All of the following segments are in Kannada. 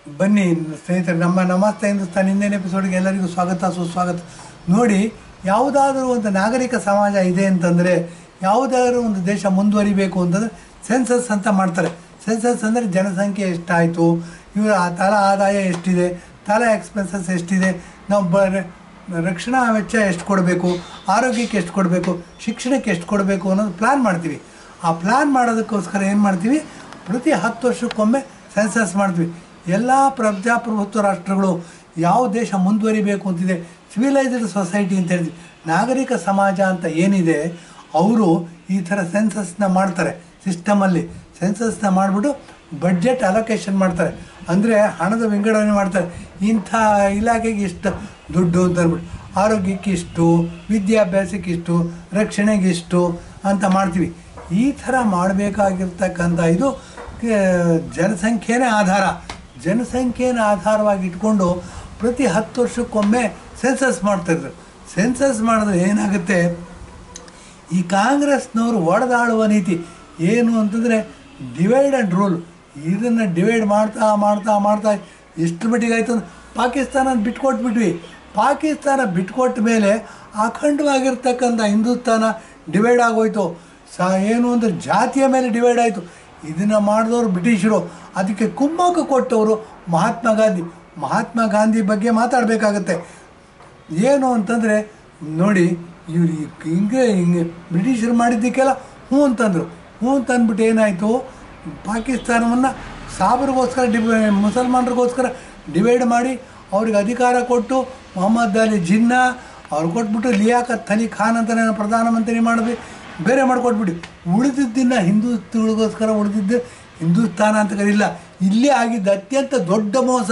ಬನ್ನಿ ಸ್ನೇಹಿತರೆ, ನಮ್ಮ ನಮಸ್ತೆ ಹಿಂದೂಸ್ತಾನ್ ಹಿಂದಿನ ಎಪಿಸೋಡ್ಗೆ ಎಲ್ಲರಿಗೂ ಸ್ವಾಗತ ಸುಸ್ವಾಗತ. ನೋಡಿ, ಯಾವುದಾದ್ರೂ ಒಂದು ನಾಗರಿಕ ಸಮಾಜ ಇದೆ ಅಂತಂದರೆ, ಯಾವುದಾದ್ರೂ ಒಂದು ದೇಶ ಮುಂದುವರಿಬೇಕು ಅಂತಂದರೆ ಸೆನ್ಸಸ್ ಅಂತ ಮಾಡ್ತಾರೆ. ಸೆನ್ಸಸ್ ಅಂದರೆ ಜನಸಂಖ್ಯೆ ಎಷ್ಟಾಯಿತು, ಇವರ ತಲಾ ಆದಾಯ ಎಷ್ಟಿದೆ, ತಲಾ ಎಕ್ಸ್ಪೆನ್ಸಸ್ ಎಷ್ಟಿದೆ, ನಾವು ರಕ್ಷಣಾ ವೆಚ್ಚ ಎಷ್ಟು ಕೊಡಬೇಕು, ಆರೋಗ್ಯಕ್ಕೆ ಎಷ್ಟು ಕೊಡಬೇಕು, ಶಿಕ್ಷಣಕ್ಕೆ ಎಷ್ಟು ಕೊಡಬೇಕು ಅನ್ನೋದು ಪ್ಲ್ಯಾನ್ ಮಾಡ್ತೀವಿ. ಆ ಪ್ಲ್ಯಾನ್ ಮಾಡೋದಕ್ಕೋಸ್ಕರ ಏನು ಮಾಡ್ತೀವಿ, ಪ್ರತಿ 10 ವರ್ಷಕ್ಕೊಮ್ಮೆ ಸೆನ್ಸಸ್ ಮಾಡ್ತೀವಿ. ಎಲ್ಲ ಪ್ರಜಾಪ್ರಭುತ್ವ ರಾಷ್ಟ್ರಗಳು ಯಾವ ದೇಶ ಮುಂದುವರಿಬೇಕು ಅಂತಿದೆ, ಸಿವಿಲೈಸ್ಡ್ ಸೊಸೈಟಿ ಅಂತ ಹೇಳ್ತೀವಿ, ನಾಗರಿಕ ಸಮಾಜ ಅಂತ ಏನಿದೆ, ಅವರು ಈ ಥರ ಸೆನ್ಸಸ್ನ ಮಾಡ್ತಾರೆ. ಸಿಸ್ಟಮಲ್ಲಿ ಸೆನ್ಸಸ್ನ ಮಾಡಿಬಿಟ್ಟು ಬಡ್ಜೆಟ್ ಅಲೋಕೇಶನ್ ಮಾಡ್ತಾರೆ. ಅಂದರೆ ಹಣದ ವಿಂಗಡಣೆ ಮಾಡ್ತಾರೆ. ಇಂಥ ಇಲಾಖೆಗೆ ಇಷ್ಟು ದುಡ್ಡು ಅಂತ ಅಂದ್ಬಿಟ್ಟು, ಆರೋಗ್ಯಕ್ಕೆ ಇಷ್ಟು, ವಿದ್ಯಾಭ್ಯಾಸಕ್ಕೆ ಇಷ್ಟು, ರಕ್ಷಣೆಗೆ ಇಷ್ಟು ಅಂತ ಮಾಡ್ತೀವಿ. ಈ ಥರ ಮಾಡಬೇಕಾಗಿರ್ತಕ್ಕಂಥ ಇದು ಜನಸಂಖ್ಯೆನೇ ಆಧಾರ. ಜನಸಂಖ್ಯೆನ ಆಧಾರವಾಗಿ ಇಟ್ಕೊಂಡು ಪ್ರತಿ 10 ವರ್ಷಕ್ಕೊಮ್ಮೆ ಸೆನ್ಸಸ್ ಮಾಡ್ತಾಯಿದ್ರು. ಸೆನ್ಸಸ್ ಮಾಡಿದ್ರೆ ಏನಾಗುತ್ತೆ, ಈ ಕಾಂಗ್ರೆಸ್ನವರು ಒಡೆದಾಳುವ ನೀತಿ ಏನು ಅಂತಂದರೆ ಡಿವೈಡ್ ಆ್ಯಂಡ್ ರೂಲ್. ಇದನ್ನು ಡಿವೈಡ್ ಮಾಡ್ತಾ ಮಾಡ್ತಾ ಮಾಡ್ತಾ ಎಷ್ಟು ಮಟ್ಟಿಗೆ ಆಯಿತು ಅಂದ್ರೆ ಪಾಕಿಸ್ತಾನ ಬಿಟ್ಕೊಟ್ಬಿಟ್ವಿ. ಪಾಕಿಸ್ತಾನ ಬಿಟ್ಕೊಟ್ಟ ಮೇಲೆ ಅಖಂಡವಾಗಿರ್ತಕ್ಕಂಥ ಹಿಂದೂಸ್ತಾನ ಡಿವೈಡ್ ಆಗೋಯ್ತು. ಏನು ಅಂದರೆ ಜಾತಿಯ ಮೇಲೆ ಡಿವೈಡ್ ಆಯಿತು. ಇದನ್ನು ಮಾಡಿದವರು ಬ್ರಿಟಿಷರು, ಅದಕ್ಕೆ ಕುಮ್ಮಕ್ಕು ಕೊಟ್ಟವರು ಮಹಾತ್ಮ ಗಾಂಧಿ ಬಗ್ಗೆ ಮಾತಾಡಬೇಕಾಗತ್ತೆ. ಏನು ಅಂತಂದರೆ ನೋಡಿ, ಇವ್ರು ಹಿಂಗೆ ಬ್ರಿಟಿಷರು ಮಾಡಿದ್ದಕ್ಕೆಲ್ಲ ಹ್ಞೂ ಅಂತಂದರು. ಹ್ಞೂ ಅಂತಂದ್ಬಿಟ್ಟು ಏನಾಯಿತು, ಪಾಕಿಸ್ತಾನವನ್ನು ಸಾಬರಿಗೋಸ್ಕರ ಮುಸಲ್ಮಾನರಿಗೋಸ್ಕರ ಡಿವೈಡ್ ಮಾಡಿ ಅವ್ರಿಗೆ ಅಧಿಕಾರ ಕೊಟ್ಟು ಮೊಹಮ್ಮದ್ ಅಲಿ ಜಿನ್ನಾ ಅವ್ರು ಕೊಟ್ಬಿಟ್ಟು ಲಿಯಾಕತ್ ಅಲಿ ಖಾನ್ ಅಂತಲೇ ಪ್ರಧಾನಮಂತ್ರಿ ಮಾಡಿದ್ವಿ, ಬೇರೆ ಮಾಡಿಕೊಟ್ಬಿಟ್ಟು ಉಳಿದಿದ್ದನ್ನು ಹಿಂದೂಗಳಿಗೋಸ್ಕರ ಉಳಿದಿದ್ದು ಹಿಂದೂಸ್ತಾನ ಅಂತ ಕರೀಲ್ಲ. ಇಲ್ಲೇ ಆಗಿದ್ದ ಅತ್ಯಂತ ದೊಡ್ಡ ಮೋಸ.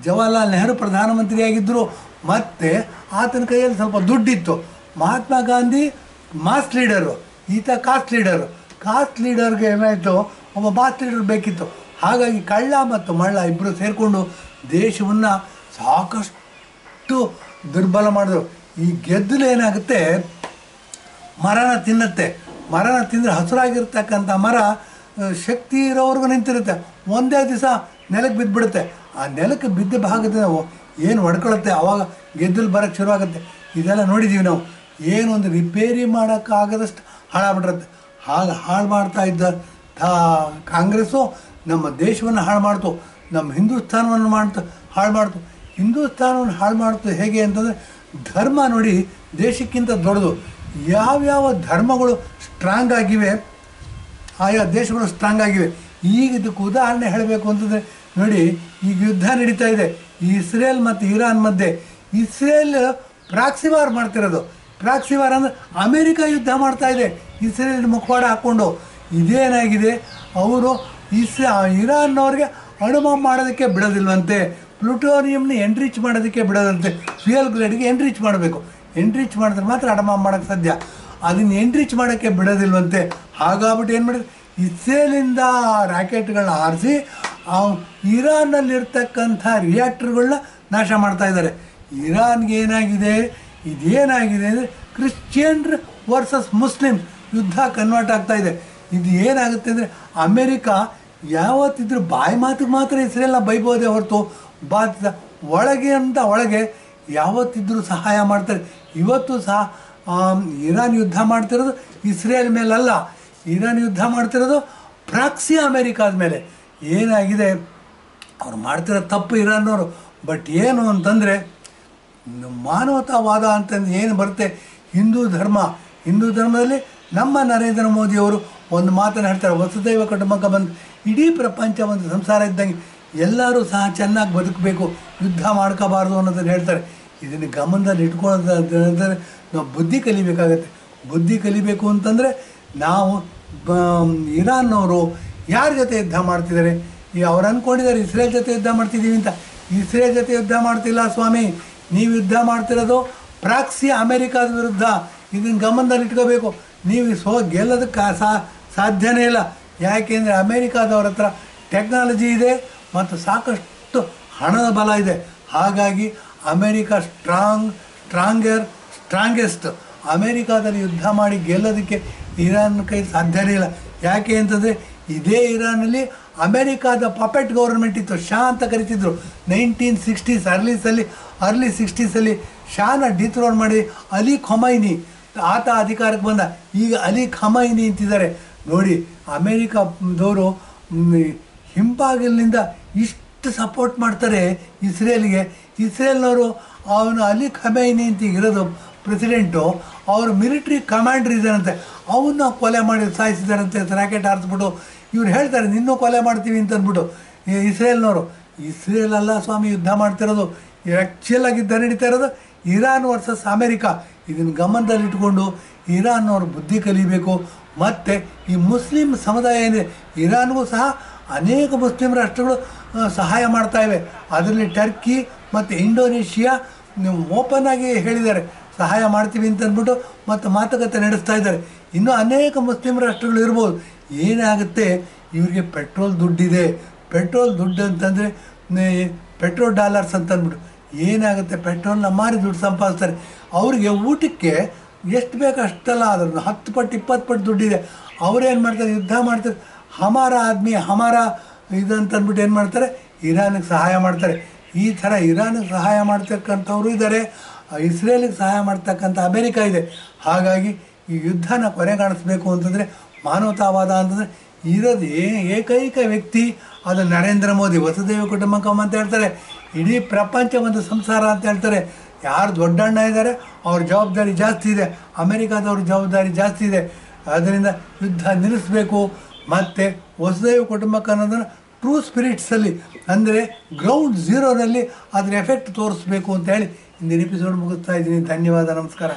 ಜವಾಹರ್ಲಾಲ್ ನೆಹರು ಪ್ರಧಾನಮಂತ್ರಿಯಾಗಿದ್ದರು, ಮತ್ತು ಆತನ ಕೈಯಲ್ಲಿ ಸ್ವಲ್ಪ ದುಡ್ಡಿತ್ತು. ಮಹಾತ್ಮ ಗಾಂಧಿ ಮಾಸ್ ಲೀಡರು, ಈತ ಕಾಸ್ಟ್ ಲೀಡರ್ಗೆ ಏನಾಯಿತು, ಒಬ್ಬ ಮಾಸ್ ಲೀಡರ್ ಬೇಕಿತ್ತು. ಹಾಗಾಗಿ ಕಳ್ಳ ಮತ್ತು ಮಳ್ಳ ಇಬ್ಬರು ಸೇರಿಕೊಂಡು ದೇಶವನ್ನು ಸಾಕಷ್ಟು ದುರ್ಬಲ ಮಾಡಿದ್ರು. ಈ ಗೆದ್ದಲು ಏನಾಗುತ್ತೆ, ಮರನ ತಿನ್ನುತ್ತೆ. ಮರನ ತಿಂದರೆ ಹಸಿರಾಗಿರ್ತಕ್ಕಂಥ ಮರ ಶಕ್ತಿ ಇರೋವರೆಗೂ ನಿಂತಿರುತ್ತೆ. ಒಂದೇ ದಿವಸ ನೆಲಕ್ಕೆ ಬಿದ್ದುಬಿಡುತ್ತೆ. ಆ ನೆಲಕ್ಕೆ ಬಿದ್ದ ಭಾಗದಿಂದ ಏನು ಹೊಡ್ಕೊಳುತ್ತೆ, ಆವಾಗ ಗೆದ್ದಲು ಬರೋಕ್ಕೆ ಶುರುವಾಗುತ್ತೆ. ಇದೆಲ್ಲ ನೋಡಿದ್ದೀವಿ ನಾವು. ಏನು ಒಂದು ರಿಪೇರಿ ಮಾಡೋಕ್ಕಾಗದಷ್ಟು ಹಾಳಾಗ್ಬಿಟ್ಟಿರುತ್ತೆ. ಹಾಳು ಮಾಡ್ತಾ ಇದ್ದ ಕಾಂಗ್ರೆಸ್ಸು ನಮ್ಮ ದೇಶವನ್ನು ಹಾಳು ಮಾಡ್ತು, ನಮ್ಮ ಹಿಂದೂಸ್ತಾನವನ್ನು ಹಾಳು ಮಾಡ್ತು. ಹಿಂದೂಸ್ತಾನವನ್ನು ಹಾಳು ಮಾಡ್ತು ಹೇಗೆ ಅಂತಂದರೆ, ಧರ್ಮ ನೋಡಿ ದೇಶಕ್ಕಿಂತ ದೊಡ್ಡದು. ಯಾವ್ಯಾವ ಧರ್ಮಗಳು ಸ್ಟ್ರಾಂಗ್ ಆಗಿವೆ, ಆಯಾ ದೇಶಗಳು ಸ್ಟ್ರಾಂಗ್ ಆಗಿವೆ. ಈಗ ಇದಕ್ಕೆ ಉದಾಹರಣೆ ಹೇಳಬೇಕು ಅಂತಂದರೆ ನೋಡಿ, ಈಗ ಯುದ್ಧ ನಡೀತಾ ಇದೆ ಇಸ್ರೇಲ್ ಮತ್ತು ಇರಾನ್ ಮಧ್ಯೆ. ಇಸ್ರೇಲ್ ಪ್ರಾಕ್ಸಿ ವಾರ್ ಮಾಡ್ತಿರೋದು. ಪ್ರಾಕ್ಸಿ ವಾರ್ ಅಂದರೆ ಅಮೇರಿಕ ಯುದ್ಧ ಮಾಡ್ತಾ ಇದೆ ಇಸ್ರೇಲ್ ಮುಖವಾಡ ಹಾಕ್ಕೊಂಡು. ಇದೇನಾಗಿದೆ, ಅವರು ಇರಾನ್ನವ್ರಿಗೆ ಅಣುಬಾಂಬ್ ಮಾಡೋದಕ್ಕೆ ಬಿಡೋದಿಲ್ವಂತೆ, ಪ್ಲುಟೋನಿಯಮ್ನ ಎನ್ರಿಚ್ ಮಾಡೋದಕ್ಕೆ ಬಿಡೋದಂತೆ. ಫ್ಯೂಯಲ್ ಗ್ರೇಡ್ಗೆ ಎನ್ರಿಚ್ ಮಾಡಬೇಕು. ಎನ್ರಿಚ್ ಮಾಡಿದ್ರೆ ಮಾತ್ರ ಅಣುಬಾಂಬ್ ಮಾಡೋಕ್ಕೆ ಸಾಧ್ಯ. ಅದನ್ನು ಎನ್ರಿಚ್ ಮಾಡೋಕ್ಕೆ ಬಿಡೋದಿಲ್ವಂತೆ. ಹಾಗಾಗ್ಬಿಟ್ಟು ಏನು ಮಾಡಿದ್ರು, ಇಸ್ರೇಲಿಂದ ರಾಕೆಟ್ಗಳನ್ನ ಹಾರಿಸಿ ಇರಾನ್ನಲ್ಲಿರ್ತಕ್ಕಂಥ ರಿಯಾಕ್ಟರ್ಗಳನ್ನ ನಾಶ ಮಾಡ್ತಾಯಿದ್ದಾರೆ. ಇರಾನ್ಗೆ ಏನಾಗಿದೆ, ಇದೇನಾಗಿದೆ ಅಂದರೆ ಕ್ರಿಶ್ಚಿಯನ್ರು ವರ್ಸಸ್ ಮುಸ್ಲಿಮ್ಸ್ ಯುದ್ಧ ಕನ್ವರ್ಟ್ ಆಗ್ತಾಯಿದೆ. ಇದು ಏನಾಗುತ್ತೆ ಅಂದರೆ, ಅಮೇರಿಕ ಯಾವತ್ತಿದ್ರೂ ಬಾಯಿ ಮಾತಿಗೆ ಮಾತ್ರ ಇಸ್ರೇಲ್ನ ಬೈಬೋದೇ ಹೊರತು ಒಳಗೆ ಯಾವತ್ತಿದ್ರೂ ಸಹಾಯ ಮಾಡ್ತಾರೆ. ಇವತ್ತು ಸಹ ಇರಾನ್ ಯುದ್ಧ ಮಾಡ್ತಿರೋದು ಇಸ್ರೇಲ್ ಮೇಲಲ್ಲ, ಇರಾನ್ ಯುದ್ಧ ಮಾಡ್ತಿರೋದು ಪ್ರಾಕ್ಸಿ ಅಮೇರಿಕಾದ ಮೇಲೆ. ಏನಾಗಿದೆ, ಅವ್ರು ಮಾಡ್ತಿರೋ ತಪ್ಪು ಇರಾನ್ನವರು. ಬಟ್ ಏನು ಅಂತಂದರೆ, ಮಾನವತಾವಾದ ಅಂತಂದು ಏನು ಬರುತ್ತೆ, ಹಿಂದೂ ಧರ್ಮದಲ್ಲಿ ನಮ್ಮ ನರೇಂದ್ರ ಮೋದಿಯವರು ಒಂದು ಮಾತನ್ನು ಹೇಳ್ತಾರೆ, ವಸುದೈವ ಕುಟುಂಬಕ್ಕೆ ಬಂದು ಇಡೀ ಪ್ರಪಂಚ ಒಂದು ಸಂಸಾರ ಇದ್ದಂಗೆ, ಎಲ್ಲರೂ ಸಹ ಚೆನ್ನಾಗಿ ಬದುಕಬೇಕು, ಯುದ್ಧ ಮಾಡ್ಕೋಬಾರ್ದು ಅನ್ನೋದನ್ನು ಹೇಳ್ತಾರೆ. ಇದನ್ನು ಗಮನದಲ್ಲಿ ಇಟ್ಕೊಳ್ಳೋದಂದರೆ ನಾವು ಬುದ್ಧಿ ಕಲಿಬೇಕಾಗತ್ತೆ. ಬುದ್ಧಿ ಕಲಿಬೇಕು ಅಂತಂದರೆ ನಾವು ಇರಾನ್ನವರು ಯಾರ ಜೊತೆ ಯುದ್ಧ ಮಾಡ್ತಿದ್ದಾರೆ, ಅವ್ರು ಅಂದ್ಕೊಂಡಿದ್ದಾರೆ ಇಸ್ರೇಲ್ ಜೊತೆ ಯುದ್ಧ ಮಾಡ್ತಿದ್ದೀವಿ ಅಂತ. ಇಸ್ರೇಲ್ ಜೊತೆ ಯುದ್ಧ ಮಾಡ್ತಿಲ್ಲ ಸ್ವಾಮಿ, ನೀವು ಯುದ್ಧ ಮಾಡ್ತಿರೋದು ಪ್ರಾಕ್ಸಿ ಅಮೇರಿಕಾದ ವಿರುದ್ಧ. ಇದನ್ನು ಗಮನದಲ್ಲಿ ಇಟ್ಕೋಬೇಕು. ನೀವು ಗೆಲ್ಲೋದಕ್ಕೆ ಸಾಧ್ಯನೇ ಇಲ್ಲ. ಯಾಕೆಂದರೆ ಅಮೇರಿಕಾದವ್ರ ಹತ್ರ ಟೆಕ್ನಾಲಜಿ ಇದೆ ಮತ್ತು ಸಾಕಷ್ಟು ಹಣದ ಬಲ ಇದೆ. ಹಾಗಾಗಿ ಅಮೇರಿಕಾ ಸ್ಟ್ರಾಂಗೆಸ್ಟ್. ಅಮೇರಿಕಾದಲ್ಲಿ ಯುದ್ಧ ಮಾಡಿ ಗೆಲ್ಲೋದಕ್ಕೆ ಇರಾನ್ ಕೈ ಸಾಧ್ಯನೇ ಇಲ್ಲ. ಯಾಕೆ ಅಂತಂದರೆ ಇದೇ ಇರಾನಲ್ಲಿ ಅಮೇರಿಕಾದ ಪಪೆಟ್ ಗೌರ್ಮೆಂಟ್ ಇತ್ತು, ಶಾ ಅಂತ ಕರಿತಿದ್ರು. 1960s ಅರ್ಲಿ 60s ಶಾನ ಡಿಥ್ರೋನ್ ಮಾಡಿ ಅಲಿ ಖೊಮೈನಿ ಆತ ಅಧಿಕಾರಕ್ಕೆ ಬಂದ. ಈಗ ಅಲಿ ಖಮೈನಿ ಅಂತಿದ್ದಾರೆ ನೋಡಿ. ಅಮೇರಿಕಾದವರು ಹಿಂಬಾಗಿಲಿನಿಂದ ಇಷ್ಟು ಸಪೋರ್ಟ್ ಮಾಡ್ತಾರೆ ಇಸ್ರೇಲ್ಗೆ. ಇಸ್ರೇಲ್ನವರು ಅವನು ಅಲಿ ಖಮೈನಿ ಅಂತ ಇರೋದು ಪ್ರೆಸಿಡೆಂಟು, ಅವರು ಮಿಲಿಟ್ರಿ ಕಮಾಂಡರ್ ಇದ್ದಾರಂತೆ, ಅವನ್ನ ಕೊಲೆ ಮಾಡಿ ಸಾಯಿಸಿದಾರಂತೆ ರಾಕೆಟ್ ಹಾರಿಸ್ಬಿಟ್ಟು. ಇವ್ರು ಹೇಳ್ತಾರೆ ನಿನ್ನೂ ಕೊಲೆ ಮಾಡ್ತೀವಿ ಅಂತ ಅಂದ್ಬಿಟ್ಟು ಇಸ್ರೇಲ್ನವರು. ಇಸ್ರೇಲ್ ಅಲ್ಲ ಸ್ವಾಮಿ ಯುದ್ಧ ಮಾಡ್ತಿರೋದು, ಆ್ಯಕ್ಚುಲಾಗಿ ಯುದ್ಧ ನಡೀತಾ ಇರೋದು ಇರಾನ್ ವರ್ಸಸ್ ಅಮೇರಿಕಾ. ಇದನ್ನು ಗಮನದಲ್ಲಿಟ್ಕೊಂಡು ಇರಾನ್ನವರು ಬುದ್ಧಿ ಕಲಿಬೇಕು. ಮತ್ತು ಈ ಮುಸ್ಲಿಂ ಸಮುದಾಯ ಏನಿದೆ, ಇರಾನ್ಗೂ ಸಹ ಅನೇಕ ಮುಸ್ಲಿಂ ರಾಷ್ಟ್ರಗಳು ಸಹಾಯ ಮಾಡ್ತಾಯಿವೆ. ಅದರಲ್ಲಿ ಟರ್ಕಿ ಮತ್ತು ಇಂಡೋನೇಷಿಯಾ ಓಪನ್ ಆಗಿ ಹೇಳಿದ್ದಾರೆ ಸಹಾಯ ಮಾಡ್ತೀವಿ ಅಂತ ಅಂದ್ಬಿಟ್ಟು, ಮತ್ತು ಮಾತುಕತೆ ನಡೆಸ್ತಾ ಇದ್ದಾರೆ. ಇನ್ನೂ ಅನೇಕ ಮುಸ್ಲಿಂ ರಾಷ್ಟ್ರಗಳು ಇರ್ಬೋದು. ಏನಾಗುತ್ತೆ, ಇವರಿಗೆ ಪೆಟ್ರೋಲ್ ದುಡ್ಡಿದೆ. ಪೆಟ್ರೋಲ್ ದುಡ್ಡು ಅಂತಂದರೆ ಪೆಟ್ರೋಲ್ ಡಾಲರ್ಸ್ ಅಂತಂದ್ಬಿಟ್ಟು ಏನಾಗುತ್ತೆ, ಪೆಟ್ರೋಲ್ನ ಮಾರಿ ದುಡ್ಡು ಸಂಪಾದಿಸ್ತಾರೆ. ಅವರಿಗೆ ಊಟಕ್ಕೆ ಎಷ್ಟು ಬೇಕು ಅಷ್ಟೆಲ್ಲ, ಅದ್ರ 10 ಪಟ್ಟು 20 ಪಟ್ಟು ದುಡ್ಡಿದೆ. ಅವರೇನು ಮಾಡ್ತಾರೆ, ಯುದ್ಧ ಮಾಡ್ತಾರೆ. ಹಮಾರ ಆದ್ಮಿ ಹಮಾರ ಇದಂತಂದ್ಬಿಟ್ಟು ಏನು ಮಾಡ್ತಾರೆ, ಇರಾನಿಗೆ ಸಹಾಯ ಮಾಡ್ತಾರೆ. ಈ ಥರ ಇರಾನಿಗೆ ಸಹಾಯ ಮಾಡ್ತಕ್ಕಂಥವ್ರು ಇದ್ದಾರೆ, ಇಸ್ರೇಲಿಗೆ ಸಹಾಯ ಮಾಡ್ತಕ್ಕಂಥ ಅಮೇರಿಕಾ ಇದೆ. ಹಾಗಾಗಿ ಈ ಯುದ್ಧನ ಕೊನೆಗಾಣಿಸ್ಬೇಕು ಅಂತಂದರೆ ಮಾನವತಾವಾದ ಅಂತಂದರೆ ಇರೋದು ಏಕೈಕ ವ್ಯಕ್ತಿ ಅದು ನರೇಂದ್ರ ಮೋದಿ. ವಸುದೈವ ಕುಟುಂಬಕಂ ಅಂತ ಹೇಳ್ತಾರೆ, ಇಡೀ ಪ್ರಪಂಚ ಒಂದು ಸಂಸಾರ ಅಂತ ಹೇಳ್ತಾರೆ. ಯಾರು ದೊಡ್ಡಣ್ಣ ಇದ್ದಾರೆ ಅವ್ರ ಜವಾಬ್ದಾರಿ ಜಾಸ್ತಿ ಇದೆ, ಅಮೇರಿಕಾದವ್ರ ಜವಾಬ್ದಾರಿ ಜಾಸ್ತಿ ಇದೆ. ಅದರಿಂದ ಯುದ್ಧ ನಿಲ್ಲಿಸಬೇಕು. ಮತ್ತು ವಸುದೈವ ಕುಟುಂಬಕ ಅನ್ನೋದನ್ನು ಟ್ರೂ ಸ್ಪಿರಿಟ್ಸಲ್ಲಿ ಅಂದರೆ ಗ್ರೌಂಡ್ ಝೀರೋನಲ್ಲಿ ಅದರ ಎಫೆಕ್ಟ್ ತೋರಿಸ್ಬೇಕು ಅಂತ ಹೇಳಿ ಇಂದಿನ ಎಪಿಸೋಡ್ ಮುಗಿಸ್ತಾ ಇದ್ದೀನಿ. ಧನ್ಯವಾದ, ನಮಸ್ಕಾರ.